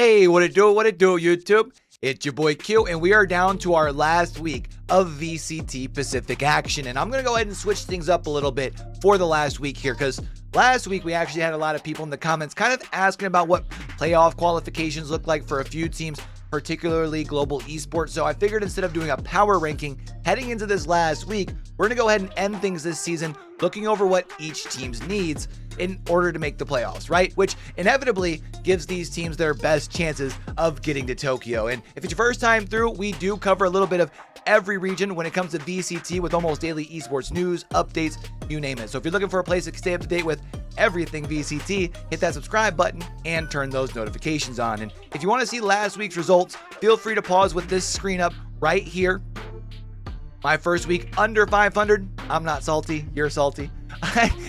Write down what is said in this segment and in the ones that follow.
Hey, what it do, YouTube? It's your boy Q, and we are down to our last week of VCT Pacific action. And I'm going to go ahead and switch things up a little bit for the last week here, because last week we actually had a lot of people in the comments kind of asking about what playoff qualifications look like for a few teams, particularly Global Esports. So I figured instead of doing a power ranking heading into this last week, we're going to go ahead and end things this season looking over what each team's needs in order to make the playoffs, right? Which inevitably gives these teams their best chances of getting to Tokyo. And if it's your first time through, we do cover a little bit of every region when it comes to VCT with almost daily esports news, updates, you name it. So if you're looking for a place to stay up to date with everything VCT, hit that subscribe button and turn those notifications on. And if you want to see last week's results, feel free to pause with this screen up right here. My first week under 500. I'm not salty, you're salty.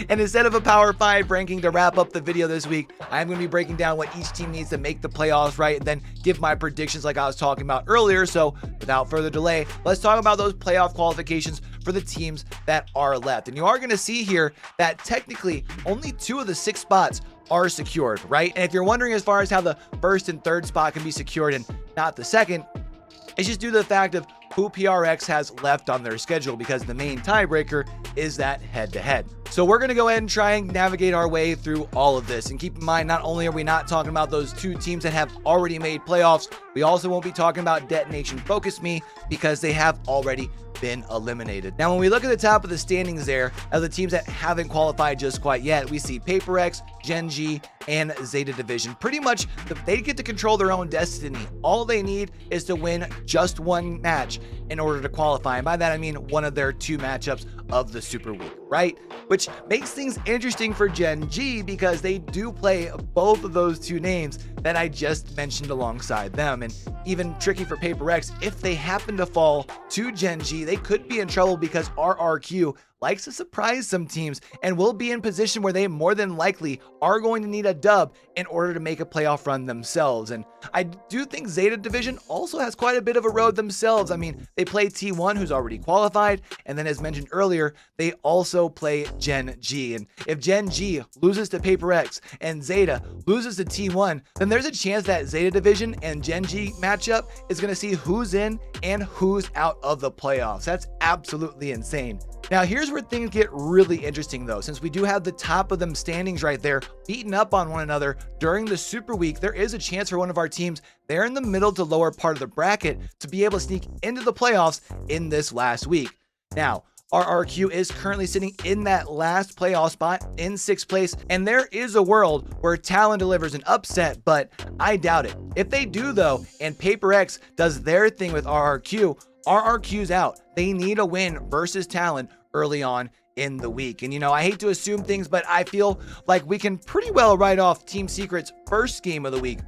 And instead of a Power 5 ranking to wrap up the video this week, I'm going to be breaking down what each team needs to make the playoffs, right? And then give my predictions like I was talking about earlier. So without further delay, let's talk about those playoff qualifications for the teams that are left. And you are going to see here that technically only 2 of the 6 spots are secured, right? And if you're wondering as far as how the first and third spot can be secured and not the second, it's just due to the fact of who PRX has left on their schedule, because the main tiebreaker is that head-to-head. So we're going to go ahead and try and navigate our way through all of this. And keep in mind, not only are we not talking about those 2 teams that have already made playoffs, we also won't be talking about Detonation FocusMe because they have already been eliminated. Now, when we look at the top of the standings there, of the teams that haven't qualified just quite yet, we see PaperX, Gen.G, and Zeta Division. Pretty much, they get to control their own destiny. All they need is to win just one match in order to qualify. And by that, I mean one of their 2 matchups of the Super Week, right? Which makes things interesting for Gen.G because they do play both of those 2 names that I just mentioned alongside them. And even tricky for PaperX, if they happen to fall to Gen.G, they could be in trouble because RRQ likes to surprise some teams and will be in position where they more than likely are going to need a dub in order to make a playoff run themselves. And I do think Zeta Division also has quite a bit of a road themselves. I mean, they play T1, who's already qualified, and then as mentioned earlier, they also play Gen.G. And if Gen.G loses to PaperX and Zeta loses to T1, then there's a chance that Zeta Division and Gen.G matchup is going to see who's in and who's out of the playoffs. That's absolutely insane. Now, here's where things get really interesting though. Since we do have the top of them standings right there, beating up on one another during the Super Week, there is a chance for one of our teams there in the middle to lower part of the bracket to be able to sneak into the playoffs in this last week. Now, RRQ is currently sitting in that last playoff spot in 6th place, and there is a world where Talon delivers an upset, but I doubt it. If they do though, and PaperX does their thing with RRQ's out. They need a win versus Talon early on in the week. And I hate to assume things, but I feel like we can pretty well write off Team Secret's first game of the week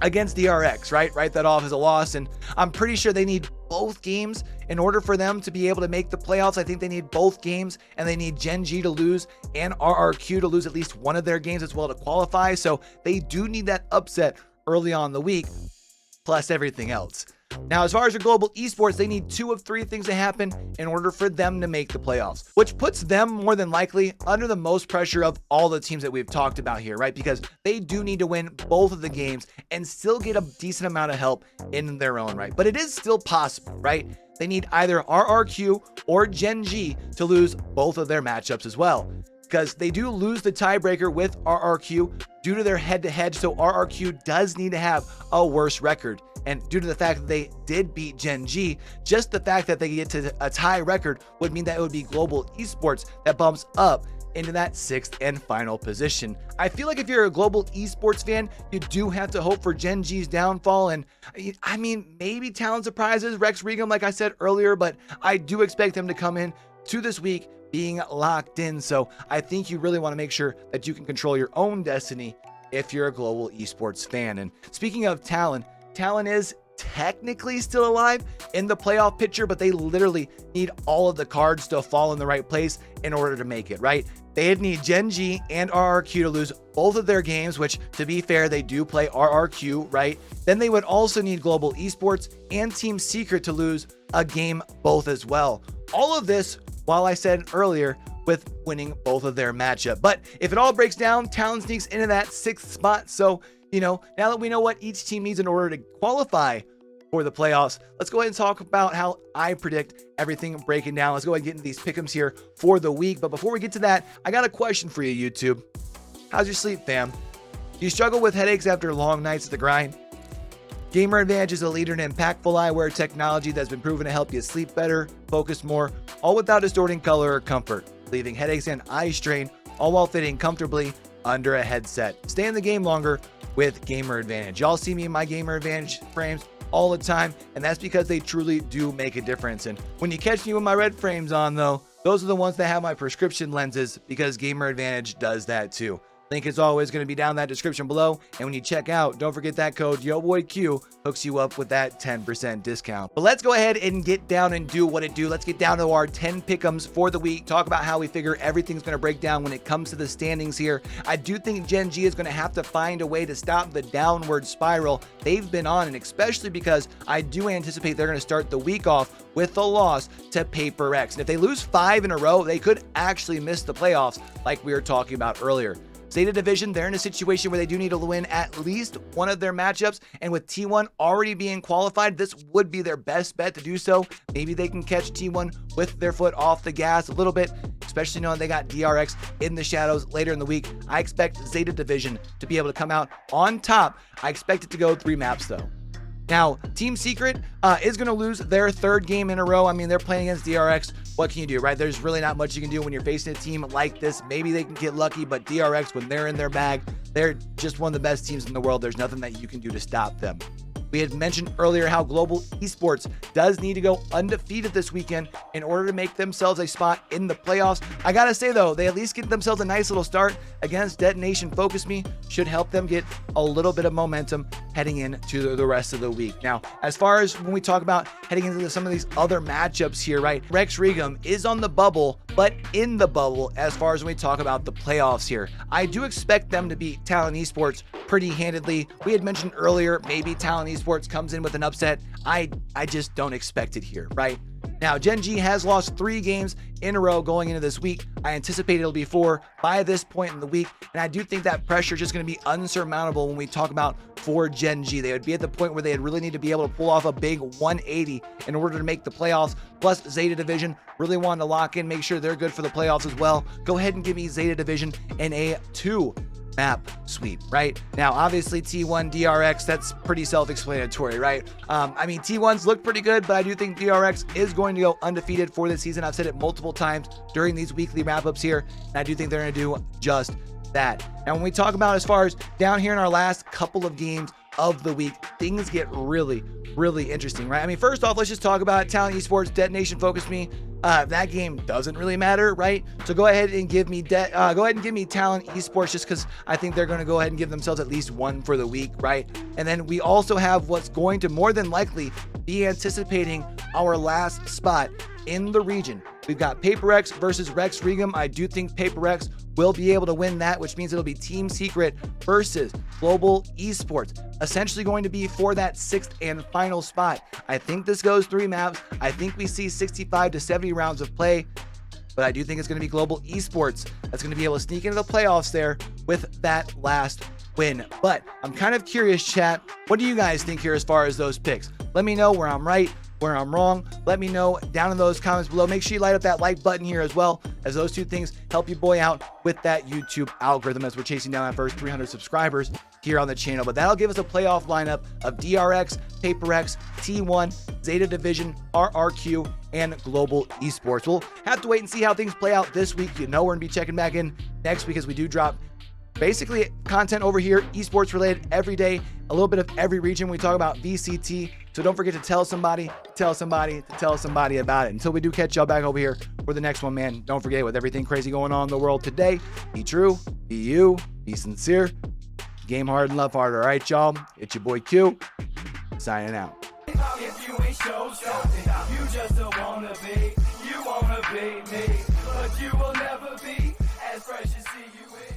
against DRX, right? Write that off as a loss. And I'm pretty sure they need both games in order for them to be able to make the playoffs. I think they need both games, and they need Gen.G to lose and RRQ to lose at least one of their games as well to qualify. So they do need that upset early on in the week, plus everything else. Now, as far as your Global Esports, they need 2 of 3 things to happen in order for them to make the playoffs, which puts them more than likely under the most pressure of all the teams that we've talked about here, right? Because they do need to win both of the games and still get a decent amount of help in their own right. But it is still possible, right? They need either RRQ or Gen.G to lose both of their matchups as well, because they do lose the tiebreaker with RRQ due to their head-to-head, so RRQ does need to have a worse record. And due to the fact that they did beat Gen.G, just the fact that they get to a tie record would mean that it would be Global Esports that bumps up into that 6th and final position. I feel like if you're a Global Esports fan, you do have to hope for Gen.G's downfall. And I mean, maybe Talon surprises Rex Regum, like I said earlier, but I do expect them to come in to this week being locked in. So I think you really want to make sure that you can control your own destiny if you're a Global Esports fan. And speaking of Talon is technically still alive in the playoff picture, but they literally need all of the cards to fall in the right place in order to make it, right? They'd need Gen.G and RRQ to lose both of their games, which, to be fair, they do play RRQ, right? Then they would also need Global Esports and Team Secret to lose a game both as well. All of this, while I said earlier, with winning both of their matchup. But if it all breaks down, Talon sneaks into that 6th spot, so now that we know what each team needs in order to qualify for the playoffs, let's go ahead and talk about how I predict everything breaking down. Let's go ahead and get into these pick'ems here for the week. But before we get to that, I got a question for you, YouTube. How's your sleep, fam? Do you struggle with headaches after long nights at the grind? GamerAdvantage is a leader in impactful eyewear technology that's been proven to help you sleep better, focus more, all without distorting color or comfort, leaving headaches and eye strain, all while fitting comfortably under a headset. Stay in the game longer with GamerAdvantage. Y'all see me in my GamerAdvantage frames all the time, and that's because they truly do make a difference. And when you catch me with my red frames on, though, those are the ones that have my prescription lenses, because GamerAdvantage does that too. Link is always going to be down in that description below, and when you check out, don't forget that code YoBoyCue hooks you up with that 10% discount. But let's go ahead and get down and do what it do. Let's get down to our 10 pick'ems for the week, talk about how we figure everything's going to break down when it comes to the standings here. I do think Gen.G is going to have to find a way to stop the downward spiral they've been on, and especially because I do anticipate they're going to start the week off with a loss to PaperX. And if they lose 5 in a row, they could actually miss the playoffs like we were talking about earlier. Zeta Division, they're in a situation where they do need to win at least one of their matchups, and with T1 already being qualified, this would be their best bet to do so. Maybe they can catch T1 with their foot off the gas a little bit, especially knowing they got DRX in the shadows later in the week. I expect Zeta Division to be able to come out on top. I expect it to go 3 maps though. Now, Team Secret is going to lose their 3rd game in a row. I mean, they're playing against DRX. What can you do, right? There's really not much you can do when you're facing a team like this. Maybe they can get lucky, but DRX, when they're in their bag, they're just one of the best teams in the world. There's nothing that you can do to stop them. We had mentioned earlier how Global Esports does need to go undefeated this weekend in order to make themselves a spot in the playoffs. I gotta say though, they at least get themselves a nice little start against Detonation. FocusMe should help them get a little bit of momentum heading into the rest of the week. Now, as far as when we talk about heading into some of these other matchups here, right? Regum is on the bubble, but in the bubble as far as when we talk about the playoffs here. I do expect them to beat Talon Esports pretty handedly. We had mentioned earlier, maybe Talon Esports comes in with an upset. I just don't expect it here, right? Now, Gen.G has lost 3 games in a row going into this week. I anticipate it'll be 4 by this point in the week, and I do think that pressure is just going to be unsurmountable when we talk about for Gen.G. They would be at the point where they would really need to be able to pull off a big 180 in order to make the playoffs. Plus, Zeta Division really wanted to lock in, make sure they're good for the playoffs as well. Go ahead and give me Zeta Division in a 2 map sweep, right? Now, obviously T1 DRX, that's pretty self-explanatory, right? I mean, T1's looked pretty good, but I do think DRX is going to go undefeated for this season. I've said it multiple times during these weekly wrap-ups here, and I do think they're going to do just that. Now, when we talk about as far as down here in our last couple of games of the week, things get really interesting, right? I mean, first off, let's just talk about Talon Esports, Detonation, FocusMe. That game doesn't really matter, right? So go ahead and give me Talon Esports, just because I think they're going to go ahead and give themselves at least 1 for the week, right? And then we also have what's going to more than likely be anticipating our last spot in the region. We've got PaperX versus Regum. I do think PaperX will be able to win that, which means it'll be Team Secret versus Global Esports, essentially going to be for that 6th and final spot. I think this goes 3 maps. I think we see 65 to 70 rounds of play, but I do think it's going to be Global Esports that's going to be able to sneak into the playoffs there with that last win. But I'm kind of curious, chat, what do you guys think here as far as those picks? Let me know where I'm right, where I'm wrong. Let me know down in those comments below. Make sure you light up that like button here as well, as those 2 things help you boy out with that YouTube algorithm as we're chasing down that first 300 subscribers here on the channel. But that'll give us a playoff lineup of DRX, PaperX, T1, Zeta Division, RRQ, and Global Esports. We'll have to wait and see how things play out this week. You know we're going to be checking back in next week as we do drop basically content over here, esports related every day, a little bit of every region. We talk about VCT, so don't forget to tell somebody about it. Until we do catch y'all back over here for the next one, man, don't forget, with everything crazy going on in the world today, be true, be you, be sincere, game hard and love hard. All right, y'all, it's your boy Q, signing out. If you ain't show something, you just don't wanna be, you wanna be me, but you will never be as fresh as see you in.